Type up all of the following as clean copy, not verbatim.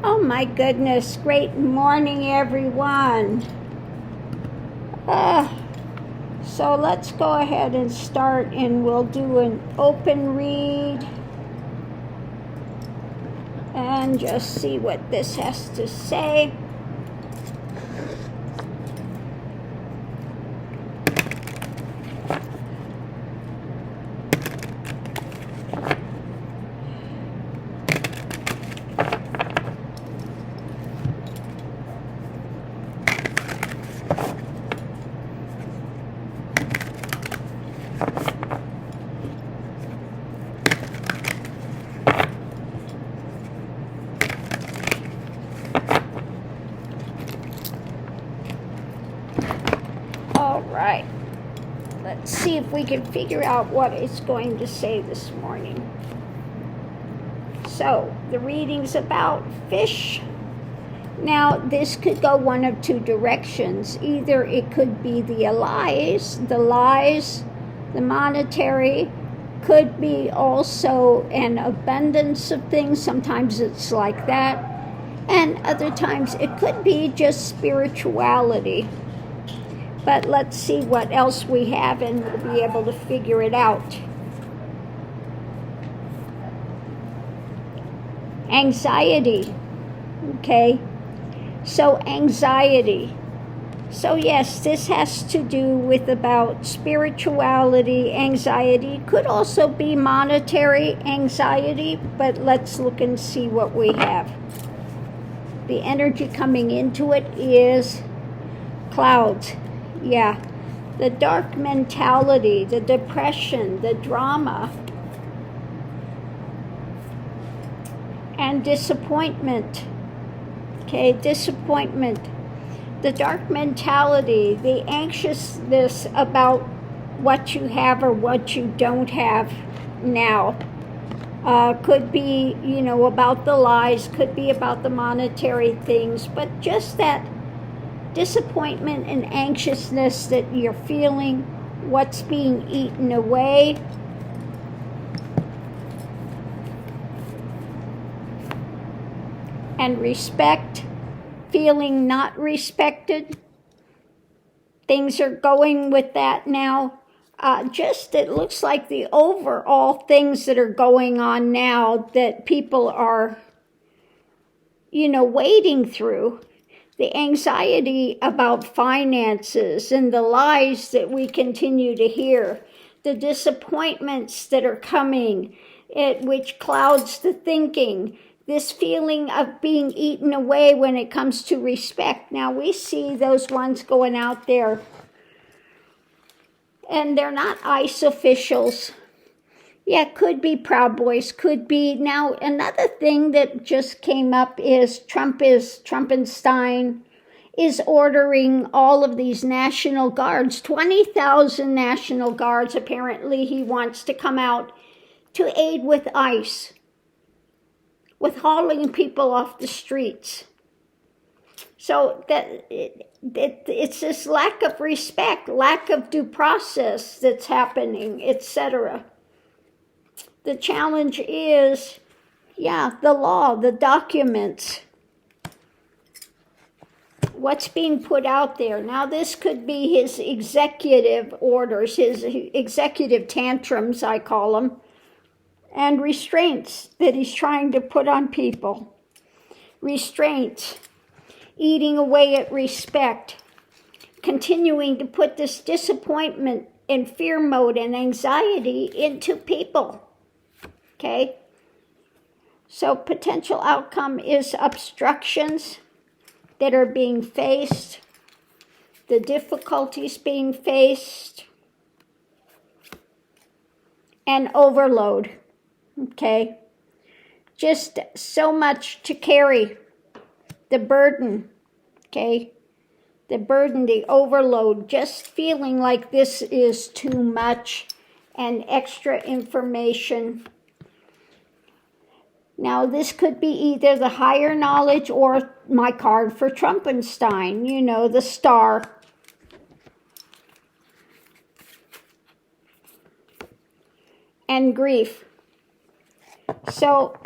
Oh my goodness, great morning everyone. So let's go ahead and start, and we'll do an open read and just see what this has to say. All right, let's see if we can figure out what it's going to say this morning. So the reading's about fish. Now this could go one of two directions. Either it could be the lies, the monetary, could be also an abundance of things. Sometimes it's like that, and other times it could be just spirituality. But let's see what else we have, and we'll be able to figure it out. Anxiety. Okay, so anxiety. So yes, this has to do with about spirituality. Anxiety could also be monetary anxiety, but let's look and see what we have. The energy coming into it is clouds. Yeah, the dark mentality, the depression, the drama, and disappointment. Okay, disappointment. The dark mentality, the anxiousness about what you have or what you don't have now. Could be, about the lies, could be about the monetary things, but just that disappointment and anxiousness that you're feeling, what's being eaten away. And respect, feeling not respected. Things are going with that now. It looks like the overall things that are going on now that people are, wading through. The anxiety about finances and the lies that we continue to hear. The disappointments that are coming, which clouds the thinking. This feeling of being eaten away when it comes to respect. Now we see those ones going out there, and they're not ICE officials. Yeah, could be Proud Boys, could be. Now another thing that just came up is Trumpenstein is ordering all of these National Guards, 20,000 National Guards. Apparently he wants to come out to aid with ICE, with hauling people off the streets. So that it's this lack of respect, lack of due process that's happening, etc. The challenge is, the law, the documents, what's being put out there. Now this could be his executive orders, his executive tantrums, I call them, and restraints that he's trying to put on people. Restraints, eating away at respect, continuing to put this disappointment and fear mode and anxiety into people. Okay? So potential outcome is obstructions that are being faced, the difficulties being faced, and overload. Okay? Just so much to carry. The burden. Okay? The burden, the overload, just feeling like this is too much and extra information. Now, this could be either the higher knowledge or my card for Trumpenstein, the star. And grief. So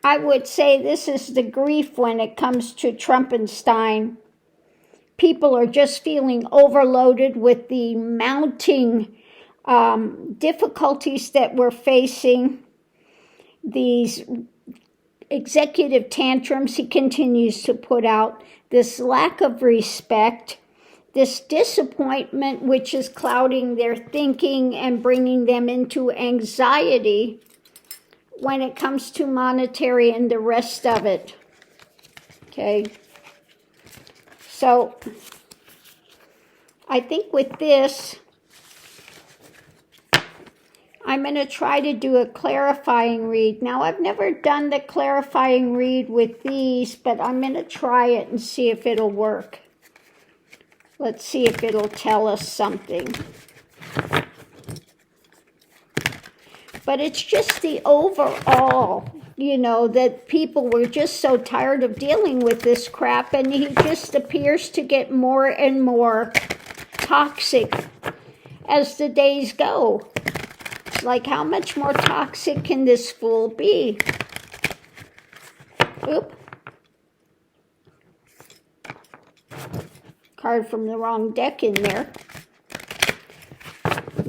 I would say this is the grief when it comes to Trumpenstein. People are just feeling overloaded with the mounting difficulties that we're facing, these executive tantrums he continues to put out, this lack of respect, this disappointment which is clouding their thinking and bringing them into anxiety when it comes to monetary and the rest of it. Okay. So I think with this, I'm going to try to do a clarifying read. Now, I've never done the clarifying read with these, but I'm going to try it and see if it'll work. Let's see if it'll tell us something. But it's just the overall, that people were just so tired of dealing with this crap, and he just appears to get more and more toxic as the days go. Like, how much more toxic can this fool be? Oop. Card from the wrong deck in there.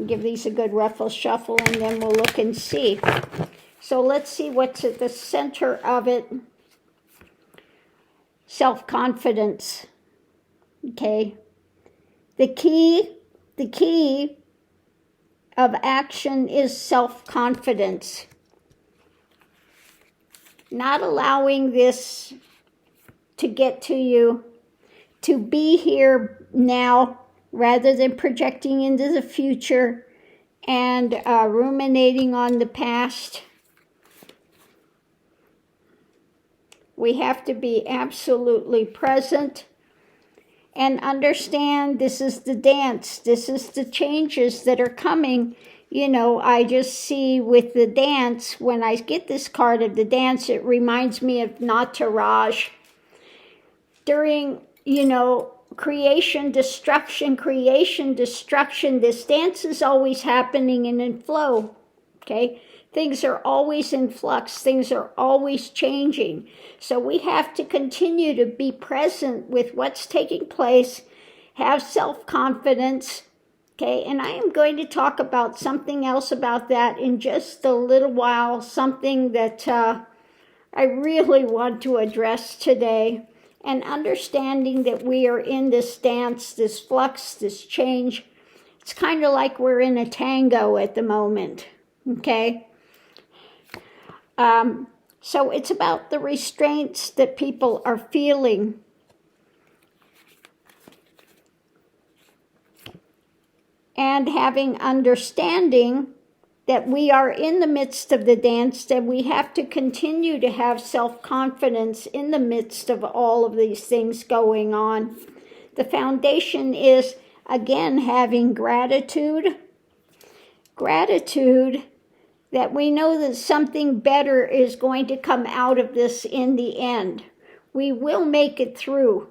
Give these a good ruffle shuffle, and then we'll look and see. So let's see what's at the center of it. Self-confidence. Okay. The key of action is self-confidence. Not allowing this to get to you, to be here now rather than projecting into the future and ruminating on the past. We have to be absolutely present and understand this is the dance. This is the changes that are coming. I just see with the dance, when I get this card of the dance, it reminds me of Nataraj. During, creation, destruction, this dance is always happening and in flow, okay? Things are always in flux. Things are always changing. So we have to continue to be present with what's taking place, have self-confidence, okay? And I am going to talk about something else about that in just a little while, something that I really want to address today. And understanding that we are in this dance, this flux, this change. It's kind of like we're in a tango at the moment, okay? So it's about the restraints that people are feeling. And having understanding that we are in the midst of the dance, that we have to continue to have self-confidence in the midst of all of these things going on. The foundation is, again, having gratitude. Gratitude that we know that something better is going to come out of this in the end. We will make it through,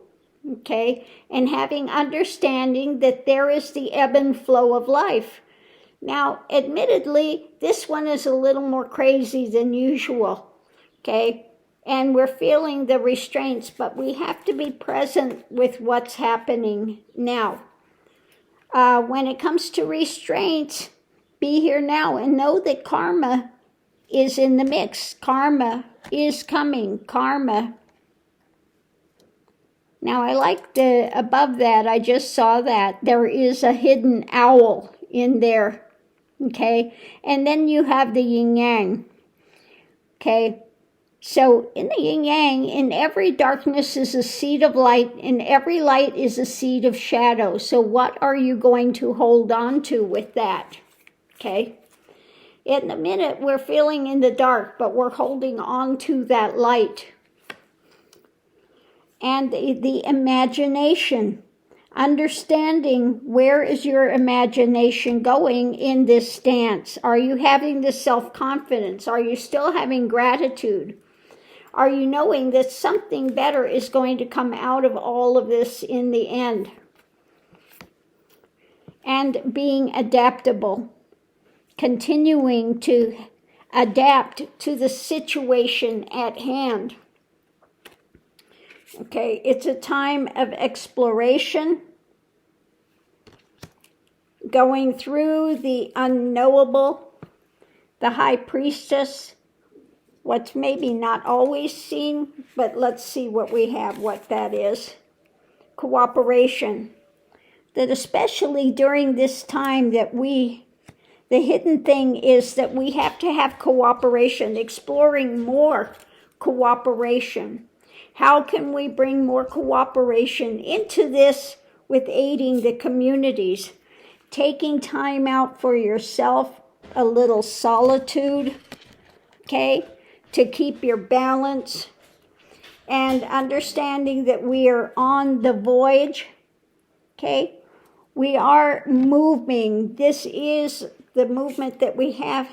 okay? And having understanding that there is the ebb and flow of life. Now, admittedly, this one is a little more crazy than usual, okay? And we're feeling the restraints, but we have to be present with what's happening now. When it comes to restraints, be here now and know that karma is in the mix. Karma is coming. Karma. Now, I like the, above that, I just saw that there is a hidden owl in there. Okay, and then you have the yin-yang. Okay, so in the yin-yang, in every darkness is a seed of light, and every light is a seed of shadow. So what are you going to hold on to with that? Okay, in the minute we're feeling in the dark, but we're holding on to that light. And the imagination. Understanding where is your imagination going in this dance? Are you having the self-confidence? Are you still having gratitude? Are you knowing that something better is going to come out of all of this in the end? And being adaptable, continuing to adapt to the situation at hand. Okay, it's a time of exploration, going through the unknowable, the High Priestess, what's maybe not always seen, but let's see what we have, what that is. Cooperation. That especially during this time that the hidden thing is that we have to have cooperation, exploring more cooperation. How can we bring more cooperation into this with aiding the communities? Taking time out for yourself, a little solitude, okay, to keep your balance, and understanding that we are on the voyage, okay? We are moving. This is the movement that we have.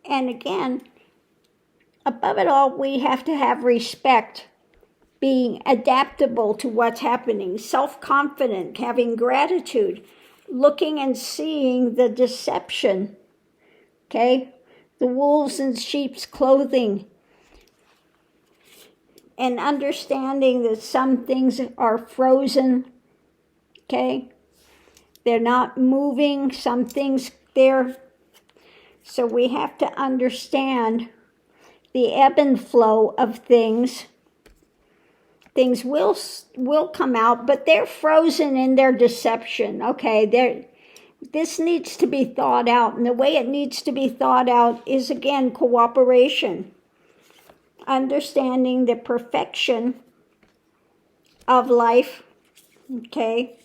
And again, above it all, we have to have respect, being adaptable to what's happening, self-confident, having gratitude, looking and seeing the deception, okay? The wolves in sheep's clothing, and understanding that some things are frozen, okay? They're not moving, some things there. So we have to understand the ebb and flow of things. Things will come out, but they're frozen in their deception, okay? This needs to be thought out, and the way it needs to be thought out is, again, cooperation. Understanding the perfection of life, okay?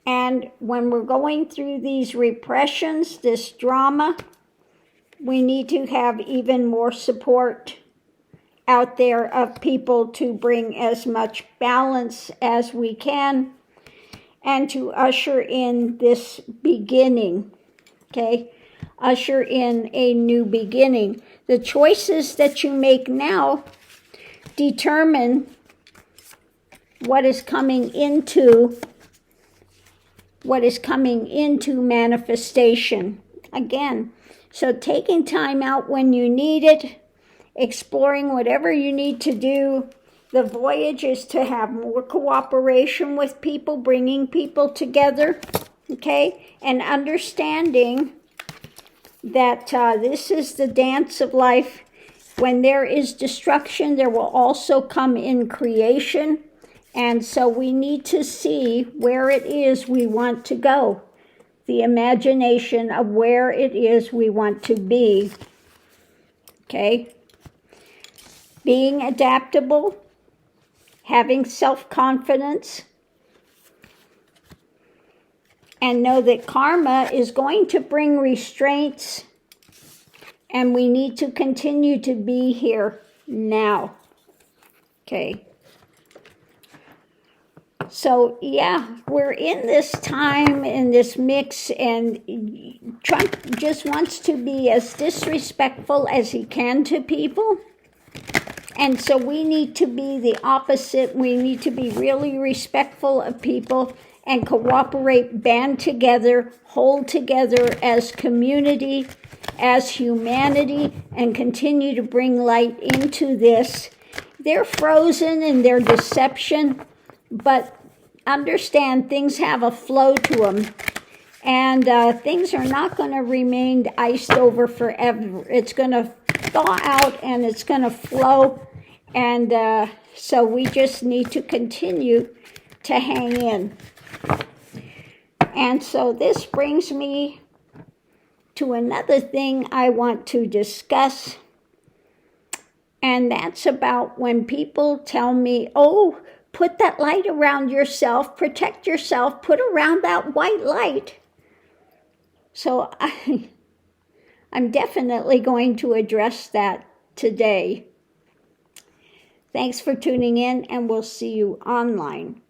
And when we're going through these repressions, this drama, we need to have even more support out there of people to bring as much balance as we can and to usher in this beginning, okay? Usher in a new beginning. The choices that you make now determine what is coming into manifestation. Again, so taking time out when you need it, exploring whatever you need to do. The voyage is to have more cooperation with people, bringing people together, okay? And understanding that this is the dance of life. When there is destruction, there will also come in creation. And so we need to see where it is we want to go. The imagination of where it is we want to be. Okay? Being adaptable, having self-confidence, and know that karma is going to bring restraints, and we need to continue to be here now. Okay. So, yeah, we're in this time, in this mix, and Trump just wants to be as disrespectful as he can to people. And so we need to be the opposite. We need to be really respectful of people and cooperate, band together, hold together as community, as humanity, and continue to bring light into this. They're frozen in their deception, but understand things have a flow to them. And things are not going to remain iced over forever. It's going to thaw out and it's going to flow. And so we just need to continue to hang in. And so this brings me to another thing I want to discuss. And that's about when people tell me, oh, put that light around yourself, protect yourself, put around that white light. So I'm definitely going to address that today. Thanks for tuning in, and we'll see you online.